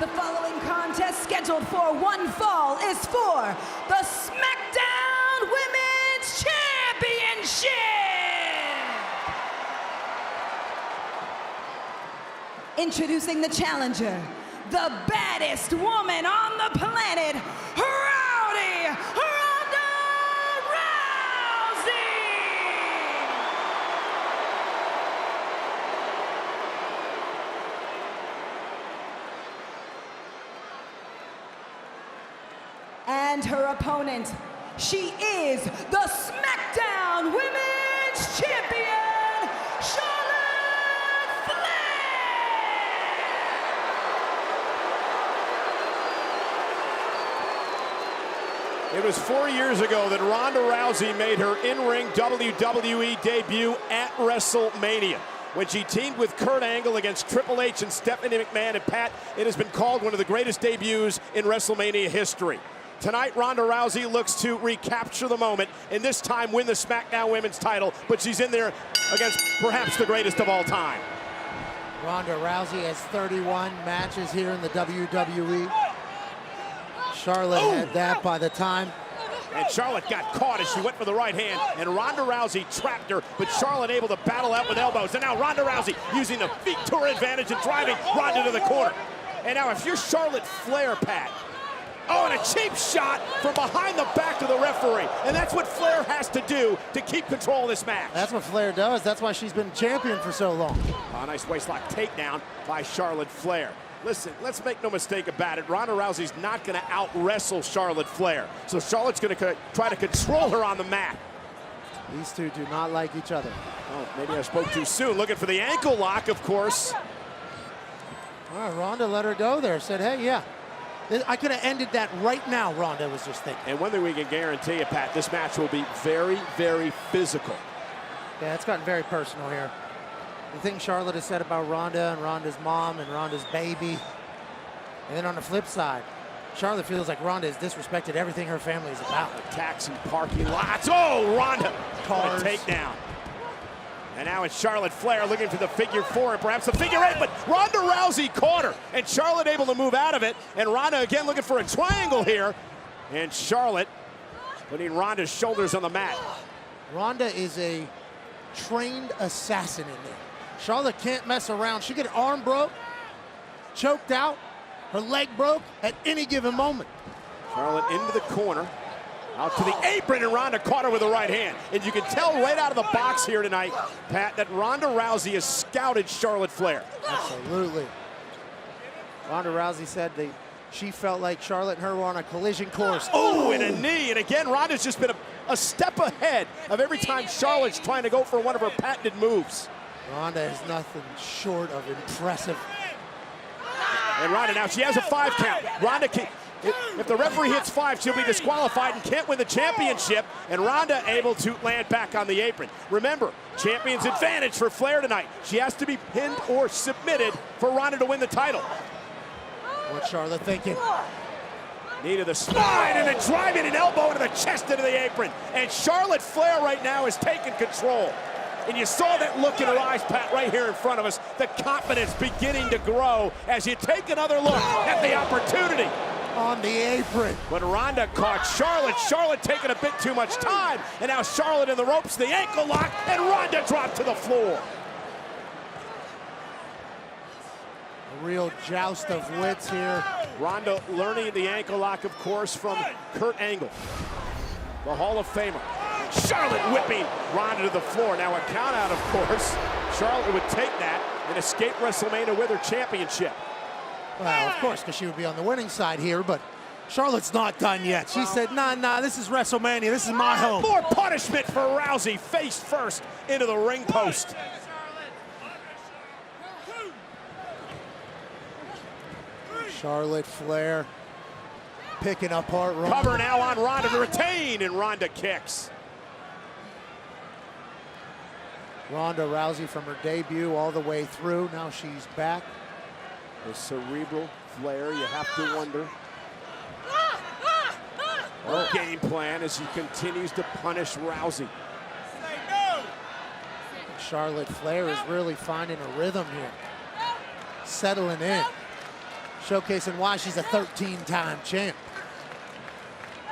The following contest, scheduled for one fall, is for the SmackDown Women's Championship! Introducing the challenger, the baddest woman on the planet, Rowdy Ronda Rousey! And her opponent, she is the SmackDown Women's Champion, Charlotte Flair! It was 4 years ago that Ronda Rousey made her in-ring WWE debut at WrestleMania, when she teamed with Kurt Angle against Triple H and Stephanie McMahon. And Pat, it has been called one of the greatest debuts in WrestleMania history. Tonight, Ronda Rousey looks to recapture the moment and this time win the SmackDown Women's title, but she's in there against perhaps the greatest of all time. Ronda Rousey has 31 matches here in the WWE. Charlotte had that by the time. And Charlotte got caught as she went for the right hand, and Ronda Rousey trapped her, but Charlotte able to battle out with elbows. And now Ronda Rousey using the feet to her advantage and driving Ronda to the corner. And now if you're Charlotte Flair, Pat, oh, and a cheap shot from behind the back of the referee. And that's what Flair has to do to keep control of this match. That's what Flair does. That's why she's been champion for so long. A nice waistlock takedown by Charlotte Flair. Listen, let's make no mistake about it. Ronda Rousey's not going to out-wrestle Charlotte Flair. So Charlotte's going to try to control her on the mat. These two do not like each other. Oh, maybe I spoke too soon. Looking for the ankle lock, of course. All right, Ronda let her go there. Said, hey, yeah. I could have ended that right now, Ronda was just thinking. And one thing we can guarantee you, Pat, this match will be very, very physical. Yeah, it's gotten very personal here. The thing Charlotte has said about Ronda and Ronda's mom and Ronda's baby. And then on the flip side, Charlotte feels like Ronda has disrespected everything her family is about. Attacks in parking lots. Oh, Ronda! Cars. Takedown. And now it's Charlotte Flair looking for the figure four and perhaps the figure eight, but Ronda Rousey caught her, and Charlotte able to move out of it, and Ronda again looking for a triangle here, and Charlotte putting Ronda's shoulders on the mat. Ronda is a trained assassin in there. Charlotte can't mess around. She get her arm broke, choked out, her leg broke at any given moment. Charlotte into the corner. Out to the apron, and Ronda caught her with the right hand. And you can tell right out of the box here tonight, Pat, that Ronda Rousey has scouted Charlotte Flair. Absolutely. Ronda Rousey said she felt like Charlotte and her were on a collision course. Oh, and a knee. And again, Ronda's just been a step ahead of every time Charlotte's trying to go for one of her patented moves. Ronda is nothing short of impressive. And Ronda now, she has a 5 count. Ronda can... If the referee hits 5, she'll be disqualified and can't win the championship. And Ronda able to land back on the apron. Remember, champion's advantage for Flair tonight. She has to be pinned or submitted for Ronda to win the title. What's Charlotte thinking? Knee to the spine and then driving an elbow into the chest into the apron. And Charlotte Flair right now is taking control. And you saw that look in her eyes, Pat, right here in front of us. The confidence beginning to grow as you take another look at the opportunity. On the apron. When Ronda caught Charlotte, Charlotte taking a bit too much time, and now Charlotte in the ropes, the ankle lock, and Ronda dropped to the floor. A real joust of wits here. Ronda learning the ankle lock, of course, from Kurt Angle, the Hall of Famer. Charlotte whipping Ronda to the floor. Now a count out, of course. Charlotte would take that and escape WrestleMania with her championship. Well, of course, because she would be on the winning side here, but Charlotte's not done yet. She said, nah, this is WrestleMania. This is my home. More punishment for Rousey, face first into the ring post. Charlotte Flair picking apart Ronda. Cover now on Ronda to retain, and Ronda kicks. Ronda Rousey from her debut all the way through. Now she's back. The cerebral Flair, you have to wonder. Her game plan as he continues to punish Rousey. Charlotte Flair is really finding a rhythm here. Settling in. showcasing why she's a 13-time champ.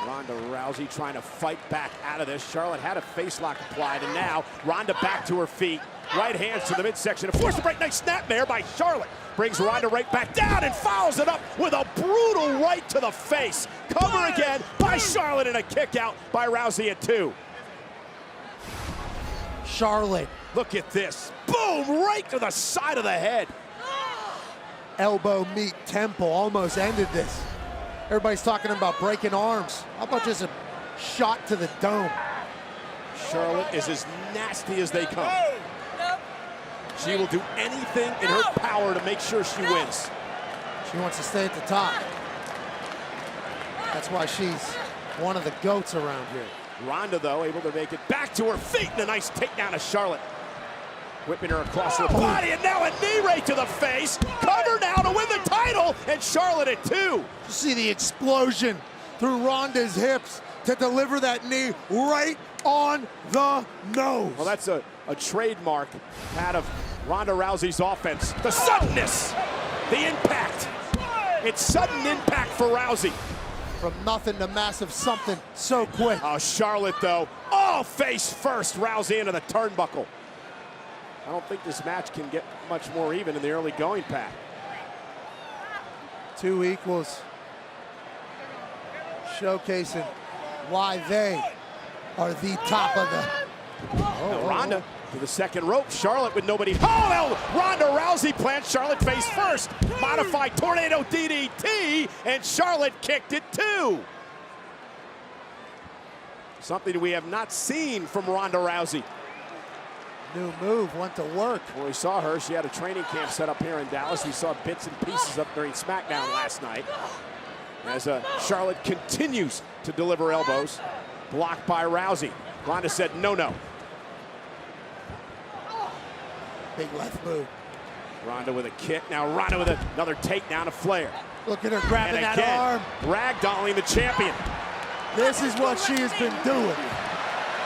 Ronda Rousey trying to fight back out of this. Charlotte had a face lock applied, and now Ronda back to her feet. Right hands to the midsection. A forced to break. Nice snapmare by Charlotte. Brings Ronda right back down and follows it up with a brutal right to the face. Cover again by Charlotte and a kick out by Rousey at 2. Charlotte. Look at this. Boom, right to the side of the head. Elbow meet temple almost ended this. Everybody's talking about breaking arms. How about just a shot to the dome? Charlotte is as nasty as they come. She will do anything in her power to make sure she wins. She wants to stay at the top. That's why she's one of the GOATs around here. Ronda, though, able to make it back to her feet, and a nice takedown of Charlotte. Whipping her across her body, and now a knee right to the face. Cover now to win the title, and Charlotte at 2. You see the explosion through Ronda's hips to deliver that knee right on the nose. Well, that's a trademark, Pat, of Ronda Rousey's offense. The suddenness, the impact. It's sudden impact for Rousey. From nothing to massive something so quick. Oh, Charlotte, though, all face first. Rousey into the turnbuckle. I don't think this match can get much more even in the early going, Pat. 2 equals. Showcasing why they are the top of the... Now Ronda to the second rope. Charlotte with nobody. Oh, now Ronda Rousey plants Charlotte face first. Modified tornado DDT, and Charlotte kicked it too. Something we have not seen from Ronda Rousey. New move, went to work. When we saw her, she had a training camp set up here in Dallas. We saw bits and pieces up during SmackDown last night. As Charlotte continues to deliver elbows. Blocked by Rousey. Ronda said no, no. Big left move. Ronda with a kick. Now Ronda with another takedown of Flair. Look at her grabbing And that again, arm. ragdolling the champion. This is what she has been doing.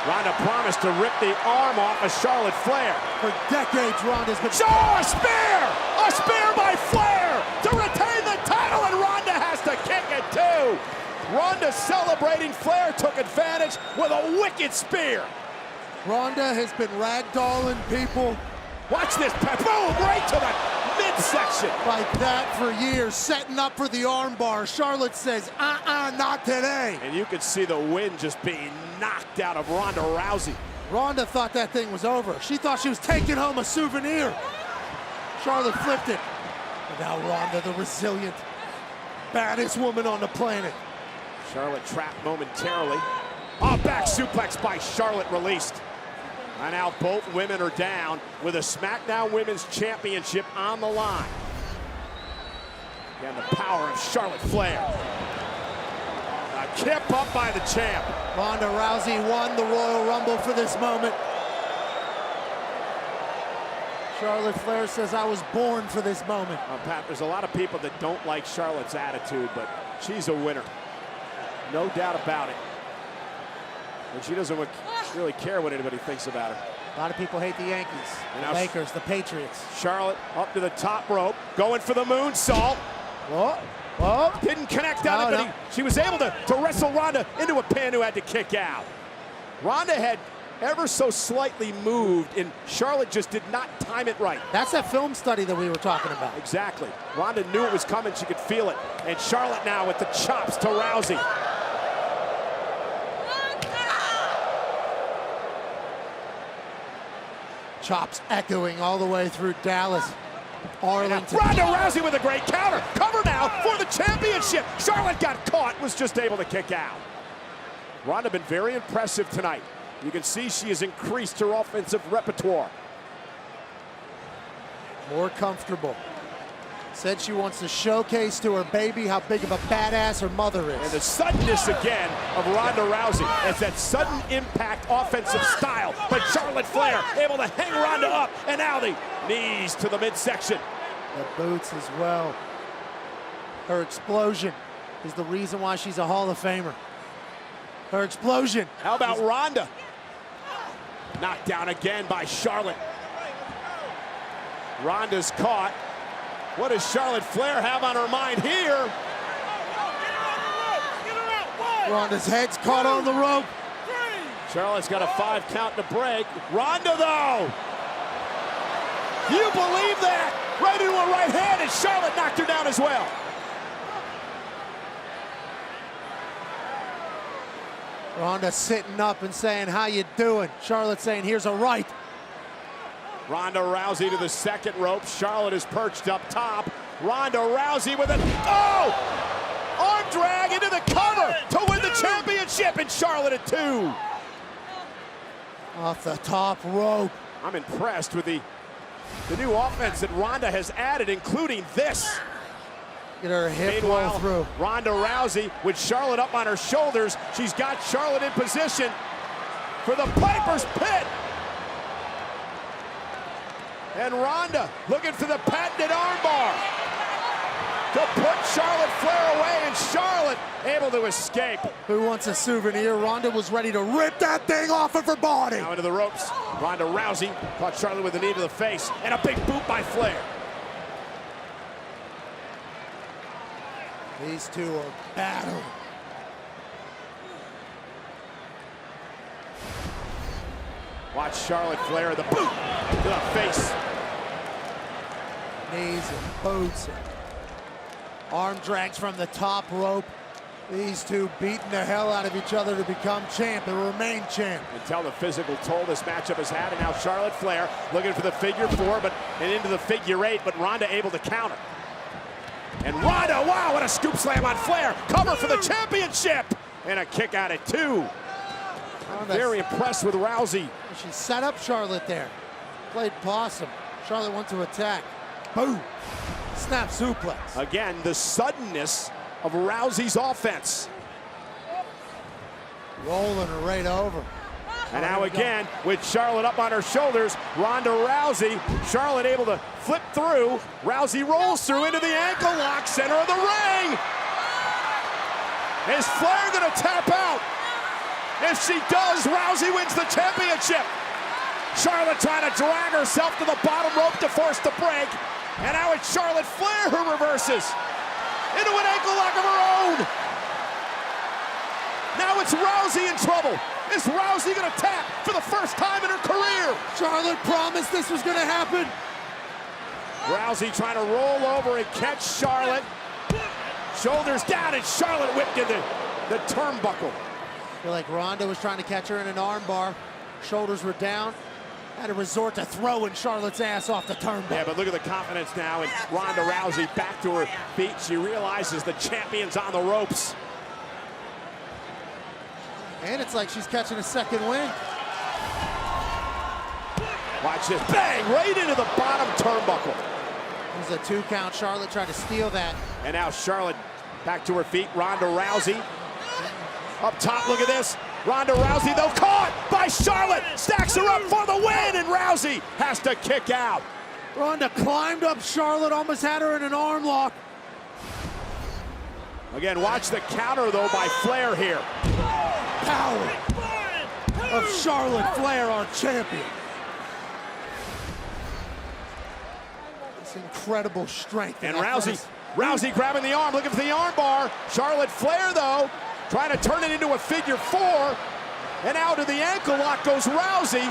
Ronda promised to rip the arm off of Charlotte Flair. For decades, Ronda's been... Oh, a spear! A spear by Flair to retain the title, and Ronda has to kick it too. Ronda celebrating. Flair took advantage with a wicked spear. Ronda has been ragdolling people. Watch this, boom, right to the midsection. Like that for years, setting up for the armbar. Charlotte says, not today. And you could see the wind just being knocked out of Ronda Rousey. Ronda thought that thing was over. She thought she was taking home a souvenir. Charlotte flipped it. And now Ronda, the resilient, baddest woman on the planet. Charlotte trapped momentarily. Oh, back suplex by Charlotte released. And now both women are down with a SmackDown Women's Championship on the line. Again, the power of Charlotte Flair. A kip up by the champ. Ronda Rousey won the Royal Rumble for this moment. Charlotte Flair says, I was born for this moment. Pat, there's a lot of people that don't like Charlotte's attitude, but she's a winner. No doubt about it. And she doesn't really care what anybody thinks about her. A lot of people hate the Yankees, the Lakers, the Patriots. Charlotte up to the top rope, going for the moonsault. Whoa, whoa. Didn't connect on it, but she was able to wrestle Ronda into a pin who had to kick out. Ronda had ever so slightly moved, and Charlotte just did not time it right. That's that film study that we were talking about. Exactly. Ronda knew it was coming. She could feel it. And Charlotte now with the chops to Rousey. Chops echoing all the way through Dallas. Arlington. Ronda Rousey with a great counter. Cover now for the championship. Charlotte got caught, was just able to kick out. Ronda been very impressive tonight. You can see she has increased her offensive repertoire. More comfortable. Said she wants to showcase to her baby how big of a badass her mother is. And the suddenness again of Ronda Rousey as that sudden impact offensive style. But Charlotte Flair able to hang Ronda up, and now the knees to the midsection. The boots as well. Her explosion is the reason why she's a Hall of Famer. Her explosion. How about Ronda? Knocked down again by Charlotte. Ronda's caught. What does Charlotte Flair have on her mind here? Ronda's head's caught on the rope. Charlotte's got a 5 count to break. Ronda, though. You believe that? Right into a right hand, and Charlotte knocked her down as well. Ronda sitting up and saying, how you doing? Charlotte saying, here's a right. Ronda Rousey to the second rope. Charlotte is perched up top. Ronda Rousey with an, arm drag into the cover to win the championship, and Charlotte at 2. Off the top rope. I'm impressed with the new offense that Ronda has added, including this. Get her hip roll Meanwhile, through. Ronda Rousey with Charlotte up on her shoulders. She's got Charlotte in position for the Piper's Pit. And Ronda looking for the patented armbar to put Charlotte Flair away, and Charlotte able to escape. Who wants a souvenir? Ronda was ready to rip that thing off of her body. Now into the ropes. Ronda Rousey caught Charlotte with a knee to the face, and a big boot by Flair. These two are battling. Watch Charlotte Flair, the boot to the face. Knees and boots. And arm drags from the top rope. These two beating the hell out of each other to become champ and remain champ. And tell the physical toll this matchup has had. And now Charlotte Flair looking for the figure 4, and into the figure 8, but Ronda able to counter. And Ronda, wow, what a scoop slam on Flair. Cover for the championship. And a kick out at 2. I'm very impressed with Rousey. She set up Charlotte there. Played possum. Charlotte went to attack. Boom. Snap suplex. Again, the suddenness of Rousey's offense. Rolling her right over. And now again, with Charlotte up on her shoulders, Ronda Rousey. Charlotte able to flip through. Rousey rolls through into the ankle lock, center of the ring. Is Flair gonna tap out? If she does, Rousey wins the championship. Charlotte trying to drag herself to the bottom rope to force the break. And now it's Charlotte Flair who reverses into an ankle lock of her own. Now it's Rousey in trouble. Is Rousey gonna tap for the first time in her career? Charlotte promised this was gonna happen. Rousey trying to roll over and catch Charlotte. Shoulders down, and Charlotte whipped into the turnbuckle. I feel like Ronda was trying to catch her in an arm bar. Shoulders were down. Had to resort to throwing Charlotte's ass off the turnbuckle. Yeah, but look at the confidence now, and Ronda Rousey back to her feet. She realizes the champion's on the ropes. And it's like she's catching a second wind. Watch this, bang, right into the bottom turnbuckle. It was a 2 count. Charlotte tried to steal that. And now Charlotte back to her feet. Ronda Rousey up top, look at this. Ronda Rousey, though, caught by Charlotte. Stacks her up for the win, and Rousey has to kick out. Ronda climbed up Charlotte, almost had her in an arm lock. Again, watch the counter, though, by Flair here. Power of Charlotte Flair, our champion. This incredible strength. And Rousey grabbing the arm, looking for the arm bar. Charlotte Flair, though, trying to turn it into a figure 4. And out of the ankle lock goes Rousey.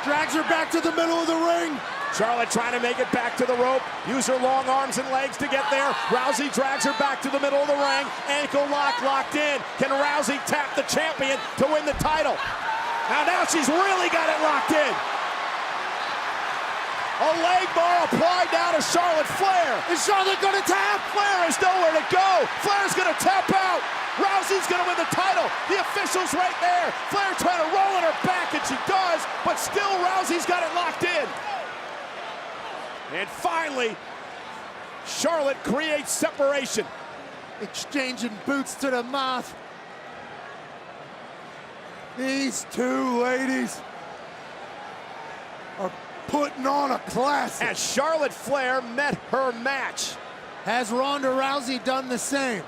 Drags her back to the middle of the ring. Charlotte trying to make it back to the rope. Use her long arms and legs to get there. Rousey drags her back to the middle of the ring. Ankle lock locked in. Can Rousey tap the champion to win the title? Now she's really got it locked in. A leg bar applied now to Charlotte Flair. Is Charlotte gonna tap? Flair has nowhere to go. Flair's gonna tap out. Rousey's gonna win the title. The official's right there. Flair trying to roll on her back, and she does, but still Rousey's got it locked in. And finally, Charlotte creates separation. Exchanging boots to the mouth. These two ladies are putting on a classic. As Charlotte Flair met her match. Has Ronda Rousey done the same?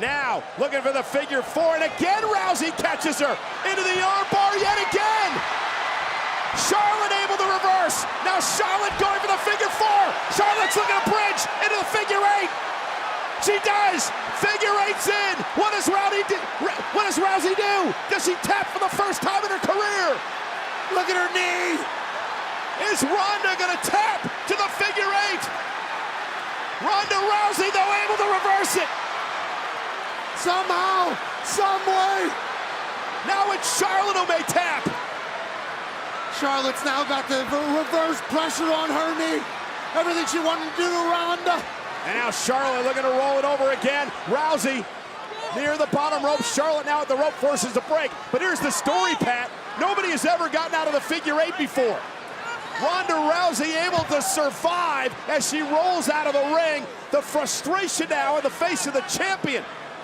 Now, looking for the figure 4, and again Rousey catches her into the armbar yet again. Charlotte able able to reverse. Now Charlotte going for the figure four. Charlotte's looking to bridge into the figure eight. She does. Figure eight's in. What does Rousey do? Does she tap for the first time in her career? Look at her knee. Is Ronda gonna tap to the figure eight? Ronda Rousey, though, able to reverse it. Somehow, some way. Now it's Charlotte who may tap. Charlotte's now got the reverse pressure on her knee. Everything she wanted to do to Ronda. And now Charlotte looking to roll it over again. Rousey near the bottom rope. Charlotte now at the rope forces a break. But here's the story, Pat. Nobody has ever gotten out of the figure eight before. Ronda Rousey able to survive as she rolls out of the ring. The frustration now in the face of the champion.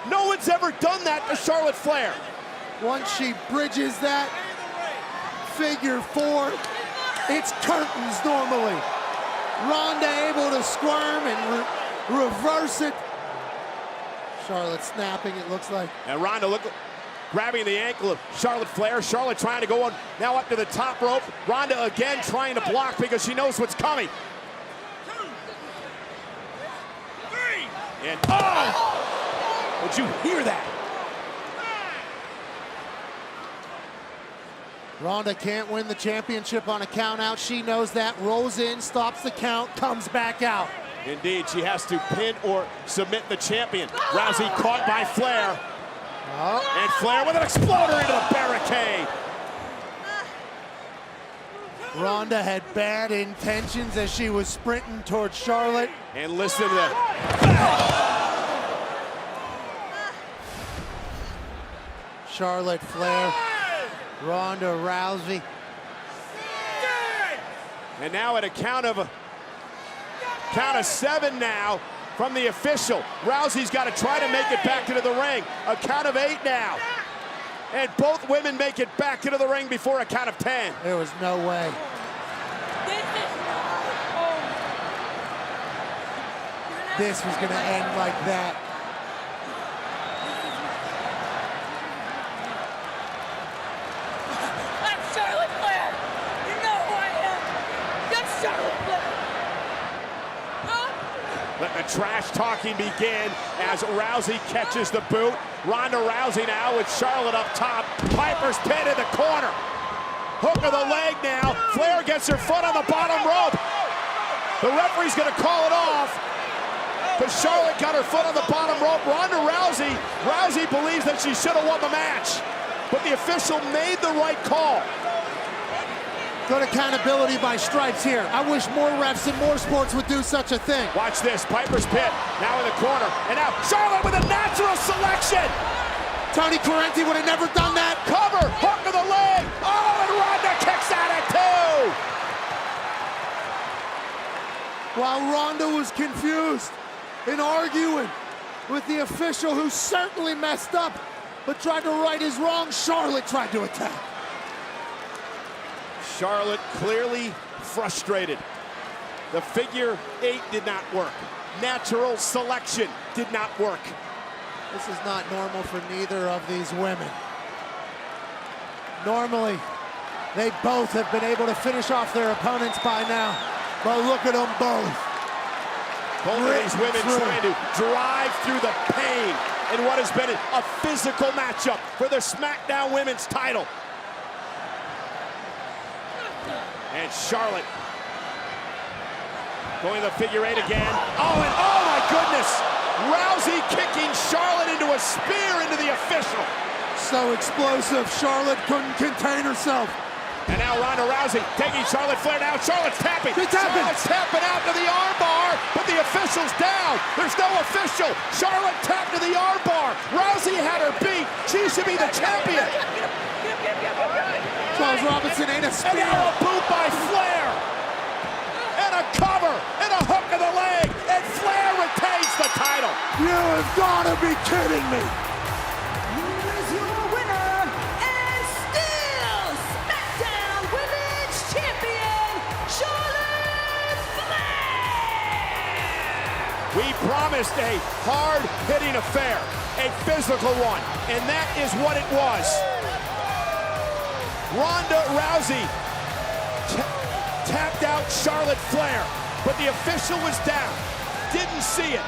No one's ever done that to Charlotte Flair. Once she bridges that figure four, it's curtains normally. Ronda able to squirm and reverse it. Charlotte snapping, it looks like. And Ronda grabbing the ankle of Charlotte Flair. Charlotte trying to go on now up to the top rope. Ronda again trying to block because she knows what's coming. 2, 3. And oh! Did you hear that? Ronda can't win the championship on a count out. She knows that. Rolls in, stops the count, comes back out. Indeed, she has to pin or submit the champion. Rousey caught by Flair. And Flair with an exploder into the barricade. Ronda had bad intentions as she was sprinting towards Charlotte. And listen to that. Charlotte Flair, Ronda Rousey. And now at a count of 7 now from the official. Rousey's got to try to make it back into the ring. A count of 8 now. And both women make it back into the ring before a count of 10. There was no way. This was going to end like that. I'm Charlotte Flair. You know who I am. That's Charlotte Flair. Let the trash talking begin as Rousey catches the boot. Ronda Rousey now with Charlotte up top. Piper's pin in the corner. Hook of the leg now. Flair gets her foot on the bottom rope. The referee's going to call it off. But Charlotte got her foot on the bottom rope. Ronda Rousey believes that she should have won the match. But the official made the right call. Good accountability by stripes here. I wish more refs in more sports would do such a thing. Watch this, Piper's pit, now in the corner. And now Charlotte with a natural selection. Tony Correnti would have never done that. Cover, hook of the leg. Oh, and Ronda kicks out at 2. While Ronda was confused and arguing with the official who certainly messed up but tried to right his wrong, Charlotte tried to attack. Charlotte clearly frustrated. The figure 8 did not work. Natural selection did not work. This is not normal for neither of these women. Normally, they both have been able to finish off their opponents by now. But look at them both. Both of these women trying to drive through the pain in what has been a physical matchup for the SmackDown Women's title. And Charlotte going the figure 8 again. Oh, and oh my goodness! Rousey kicking Charlotte into a spear into the official. So explosive, Charlotte couldn't contain herself. And now Ronda Rousey taking Charlotte Flair down. Charlotte's tapping. She's tapping. Charlotte's tapping out to the armbar, but the official's down. There's no official. Charlotte tapped to the armbar. Rousey had her beat. She should be the champion. Charles Robinson ain't a And spear. now a boot by Flair. And a cover and a hook of the leg. And Flair retains the title. You have got to be kidding me. Here's your winner and still SmackDown Women's Champion, Charlotte Flair. We promised a hard-hitting affair, a physical one, and that is what it was. Ronda Rousey tapped out Charlotte Flair, but the official was down. Didn't see it.